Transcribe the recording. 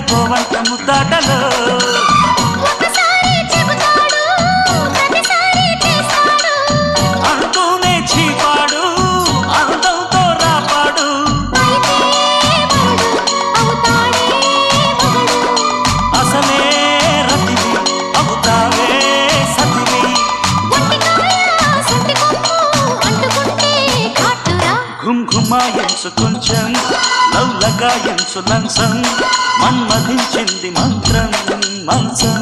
సరిపోవంత ముద్దాటలో అంటూనే చీపాడు అందంతో రాపాడు అసలే రతివి అవుతావే సతివి ఘుమ్ ఘుమాయించు కొంచెం లవ్లగాయించు లంచం మన్మధించింది మంత్రం మంచం